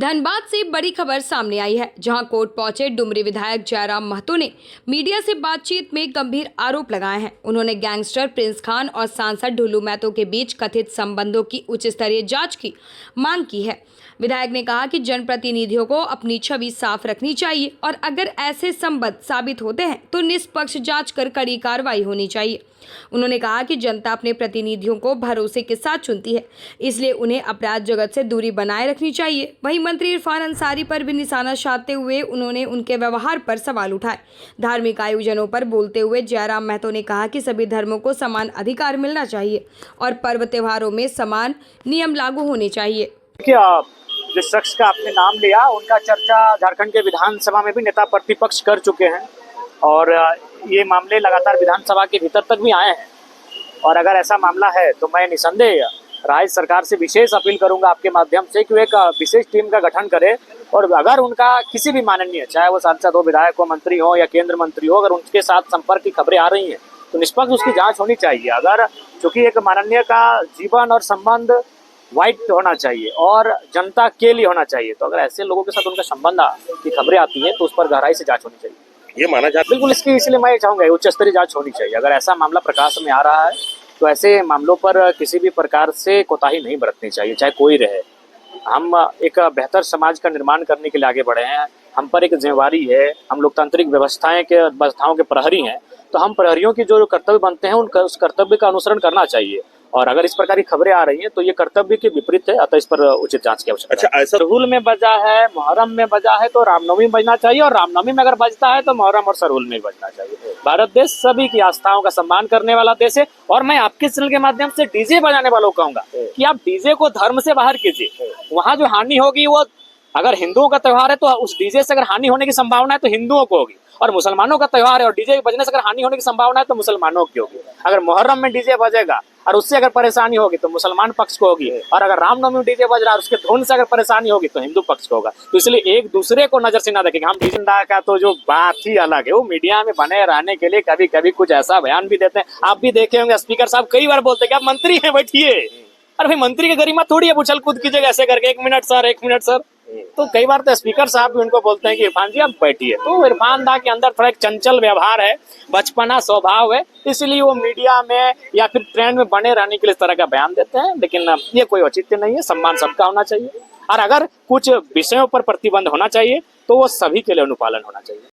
धनबाद से बड़ी खबर सामने आई है, जहां कोर्ट पहुंचे डुमरी विधायक जयराम महतो ने मीडिया से बातचीत में गंभीर आरोप लगाए हैं। उन्होंने गैंगस्टर प्रिंस खान और सांसद ढुल्लू महतो के बीच कथित संबंधों की उच्च स्तरीय जांच की मांग की है। विधायक ने कहा कि जनप्रतिनिधियों को अपनी छवि साफ रखनी चाहिए और अगर ऐसे संबंध साबित होते हैं तो निष्पक्ष जांच कर कड़ी कार्रवाई होनी चाहिए। उन्होंने कहा कि जनता अपने प्रतिनिधियों को भरोसे के साथ चुनती है, इसलिए उन्हें अपराध जगत से दूरी बनाए रखनी चाहिए। वहीं मंत्री इरफान अंसारी पर भी निशाना साधते हुए उन्होंने उनके व्यवहार पर सवाल उठाए। धार्मिक आयोजनों पर बोलते हुए जयराम महतो ने कहा कि सभी धर्मों को समान अधिकार मिलना चाहिए और पर्व त्योहारों में समान नियम लागू होने चाहिए। जिस शख्स का आपने नाम लिया, उनका चर्चा झारखंड के विधानसभा में भी नेता प्रतिपक्ष कर चुके हैं और ये मामले लगातार विधानसभा के भीतर तक भी आए हैं। और अगर ऐसा मामला है तो मैं निसंदेह राज्य सरकार से विशेष अपील करूंगा आपके माध्यम से कि एक विशेष टीम का गठन करे और अगर उनका किसी भी माननीय, चाहे वो सांसद हो, विधायक हो, मंत्री हो या केंद्र मंत्री हो, अगर उनके साथ संपर्क की खबरें आ रही हैं तो निष्पक्ष उसकी जाँच होनी चाहिए। अगर चूंकि एक माननीय का जीवन और संबंध वाइट होना चाहिए और जनता के लिए होना चाहिए, तो अगर ऐसे लोगों के साथ उनका संबंध की खबरें आती हैं तो उस पर गहराई से जांच होनी चाहिए। ये माना जाता है बिल्कुल, इसलिए मैं चाहूंगा उच्च स्तरीय जांच होनी चाहिए। अगर ऐसा मामला प्रकाश में आ रहा है तो ऐसे मामलों पर किसी भी प्रकार से कोताही नहीं बरतनी चाहिए, चाहे कोई रहे। हम एक बेहतर समाज का निर्माण करने के लिए आगे बढ़े हैं, हम पर एक जिम्मेवारी है, हम लोकतांत्रिक व्यवस्थाओं के प्रहरी हैं, तो हम प्रहरियों की जो कर्तव्य बनते हैं उस कर्तव्य का अनुसरण करना चाहिए। और अगर इस प्रकार की खबरें आ रही हैं तो ये कर्तव्य के विपरीत है, अतः इस पर उचित जांच की आवश्यकता है। अच्छा, ऐसा सरहुल में बजा है, मुहर्रम में बजा है तो रामनवमी में बजना चाहिए, और रामनवमी में अगर बजता है तो मुहर्रम और सरहुल में बजना चाहिए। भारत देश सभी की आस्थाओं का सम्मान करने वाला देश है। और मैं आपके चैनल के माध्यम से डीजे बजाने वालों को कहूंगा कि आप डीजे को धर्म से बाहर कीजिए। वहाँ जो हानि होगी वो, अगर हिंदुओं का त्योहार है तो उस डीजे से अगर हानि होने की संभावना है तो हिंदुओं को होगी, और मुसलमानों का त्योहार है और डीजे बजने से अगर हानि होने की संभावना है तो मुसलमानों की होगी। अगर मुहर्रम में डीजे बजेगा और उससे अगर परेशानी होगी तो मुसलमान पक्ष को होगी, और अगर रामनवमी में डीजे बज रहा है और उसके धुन से अगर परेशानी होगी तो हिंदू पक्ष को होगा। तो इसलिए एक दूसरे को नजर से ना देखेंगे। हम डीजे का तो जो बात ही अलग है, वो मीडिया में बने रहने के लिए कभी कभी कुछ ऐसा बयान भी देते हैं। आप भी देखे होंगे, स्पीकर साहब कई बार बोलते हैं कि आप मंत्री हैं, बैठिए। अरे भाई, मंत्री की गरिमा थोड़ी है उछल कूद कीजिएगा ऐसे करके, 1 मिनट सर, 1 मिनट सर। तो कई बार तो स्पीकर साहब भी उनको बोलते हैं कि इरफान जी आप बैठिए। तो इरफान दा के अंदर थोड़ा एक चंचल व्यवहार है, बचपना स्वभाव है, इसलिए वो मीडिया में या फिर ट्रेंड में बने रहने के लिए इस तरह का बयान देते हैं। लेकिन ये कोई औचित्य नहीं है, सम्मान सबका होना चाहिए, और अगर कुछ विषयों पर प्रतिबंध होना चाहिए तो वो सभी के लिए अनुपालन होना चाहिए।